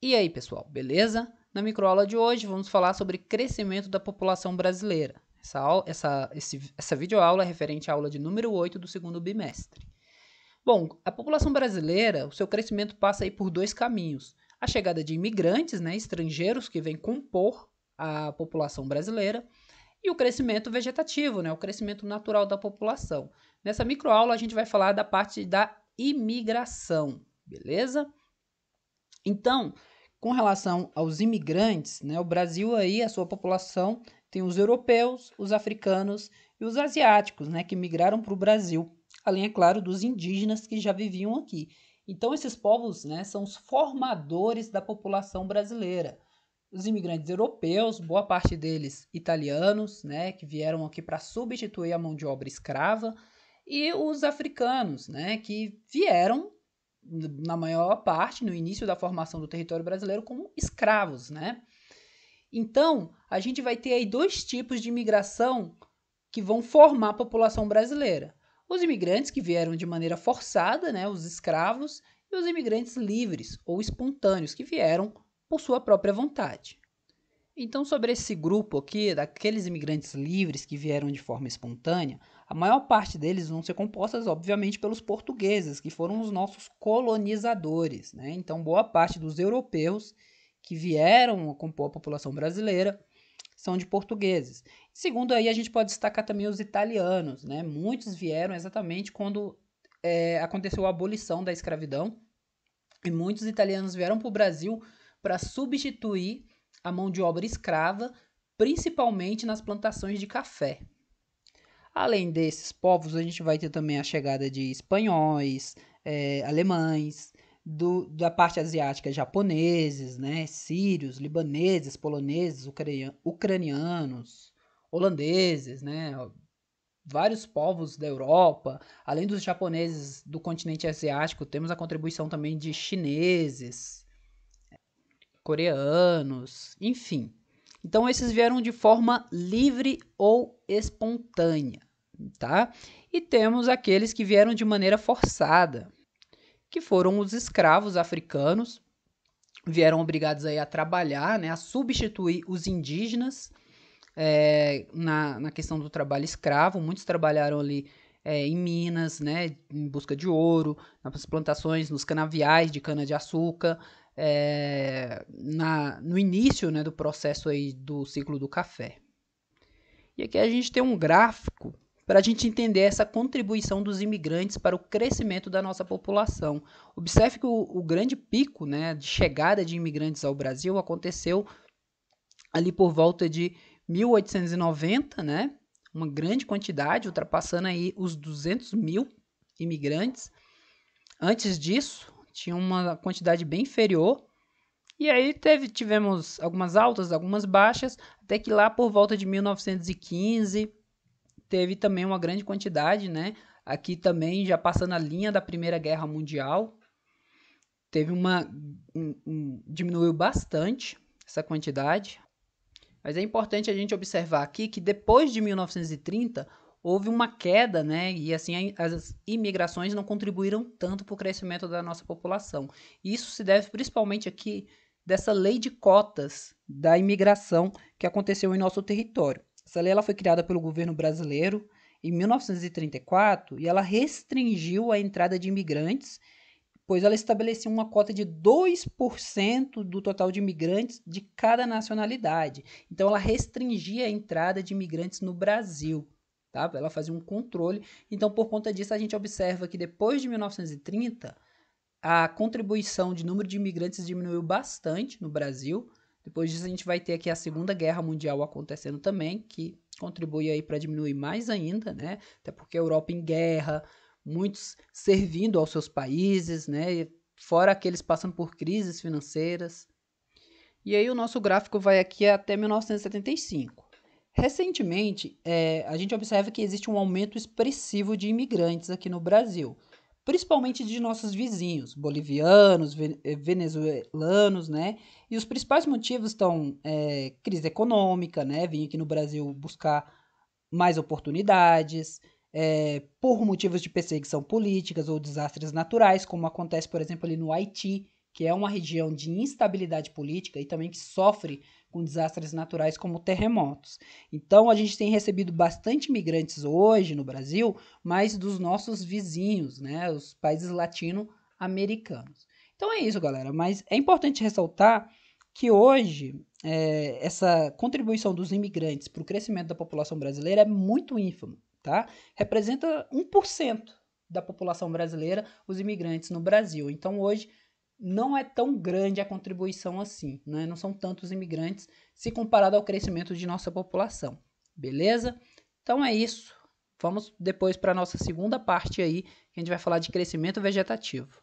E aí, pessoal, beleza? Na microaula de hoje vamos falar sobre crescimento da população brasileira. Essa videoaula é referente à aula de número 8 do segundo bimestre. Bom, a população brasileira, o seu crescimento passa aí por dois caminhos. A chegada de imigrantes, né, estrangeiros que vêm compor a população brasileira, e o crescimento vegetativo, né, o crescimento natural da população. Nessa microaula a gente vai falar da parte da imigração, beleza? Então, com relação aos imigrantes, né, o Brasil aí, a sua população tem os europeus, os africanos e os asiáticos, né, que migraram para o Brasil, além, é claro, dos indígenas que já viviam aqui. Então, esses povos, né, são os formadores da população brasileira. Os imigrantes europeus, boa parte deles italianos, né, que vieram aqui para substituir a mão de obra escrava, e os africanos, né, que vieram na maior parte, no início da formação do território brasileiro, como escravos, né? Então, a gente vai ter aí dois tipos de imigração que vão formar a população brasileira. Os imigrantes que vieram de maneira forçada, né, os escravos, e os imigrantes livres ou espontâneos que vieram por sua própria vontade. Então, sobre esse grupo aqui, daqueles imigrantes livres que vieram de forma espontânea, a maior parte deles vão ser compostas, obviamente, pelos portugueses, que foram os nossos colonizadores, né? Então, boa parte dos europeus que vieram a compor a população brasileira são de portugueses. Segundo, aí a gente pode destacar também os italianos, né? Muitos vieram exatamente quando aconteceu a abolição da escravidão, e muitos italianos vieram para o Brasil para substituir a mão de obra escrava, principalmente nas plantações de café. Além desses povos, a gente vai ter também a chegada de espanhóis, alemães, da parte asiática, japoneses, né, sírios, libaneses, poloneses, ucranianos, holandeses, né, vários povos da Europa. Além dos japoneses do continente asiático, temos a contribuição também de chineses, coreanos, enfim. Então esses vieram de forma livre ou espontânea, tá? E temos aqueles que vieram de maneira forçada, que foram os escravos africanos, vieram obrigados aí a trabalhar, né, a substituir os indígenas na questão do trabalho escravo. Muitos trabalharam ali em minas, né, em busca de ouro, nas plantações, nos canaviais de cana-de-açúcar, no início, né, do processo aí do ciclo do café. E aqui a gente tem um gráfico para a gente entender essa contribuição dos imigrantes para o crescimento da nossa população. Observe que o grande pico, né, de chegada de imigrantes ao Brasil aconteceu ali por volta de 1890, né? Uma grande quantidade, ultrapassando aí os 200 mil imigrantes. Antes disso, tinha uma quantidade bem inferior. E aí tivemos algumas altas, algumas baixas, até que lá por volta de 1915 teve também uma grande quantidade, né? Aqui também já passando a linha da Primeira Guerra Mundial, teve diminuiu bastante essa quantidade. Mas é importante a gente observar aqui que depois de 1930 houve uma queda, né? E assim as imigrações não contribuíram tanto para o crescimento da nossa população. Isso se deve principalmente aqui dessa lei de cotas da imigração que aconteceu em nosso território. Essa lei ela foi criada pelo governo brasileiro em 1934 e ela restringiu a entrada de imigrantes, pois ela estabelecia uma cota de 2% do total de imigrantes de cada nacionalidade. Então, ela restringia a entrada de imigrantes no Brasil. Tá? Ela fazia um controle. Então, por conta disso, a gente observa que depois de 1930, a contribuição de número de imigrantes diminuiu bastante no Brasil. Depois disso, a gente vai ter aqui a Segunda Guerra Mundial acontecendo também, que contribui aí para diminuir mais ainda, né? Até porque a Europa em guerra, muitos servindo aos seus países, né? Fora aqueles passando por crises financeiras. E aí o nosso gráfico vai aqui até 1975. Recentemente, a gente observa que existe um aumento expressivo de imigrantes aqui no Brasil, principalmente de nossos vizinhos, bolivianos, venezuelanos, né? E os principais motivos estão crise econômica, né? Vim aqui no Brasil buscar mais oportunidades, por motivos de perseguição políticas ou desastres naturais, como acontece, por exemplo, ali no Haiti, que é uma região de instabilidade política e também que sofre com desastres naturais como terremotos. Então, a gente tem recebido bastante imigrantes hoje no Brasil, mas dos nossos vizinhos, né, os países latino-americanos. Então é isso, galera, mas é importante ressaltar que hoje essa contribuição dos imigrantes para o crescimento da população brasileira é muito ínfima, tá? Representa 1% da população brasileira, os imigrantes no Brasil. Então, hoje, não é tão grande a contribuição assim, né? Não são tantos imigrantes se comparado ao crescimento de nossa população, beleza? Então é isso. Vamos depois para a nossa segunda parte aí, que a gente vai falar de crescimento vegetativo.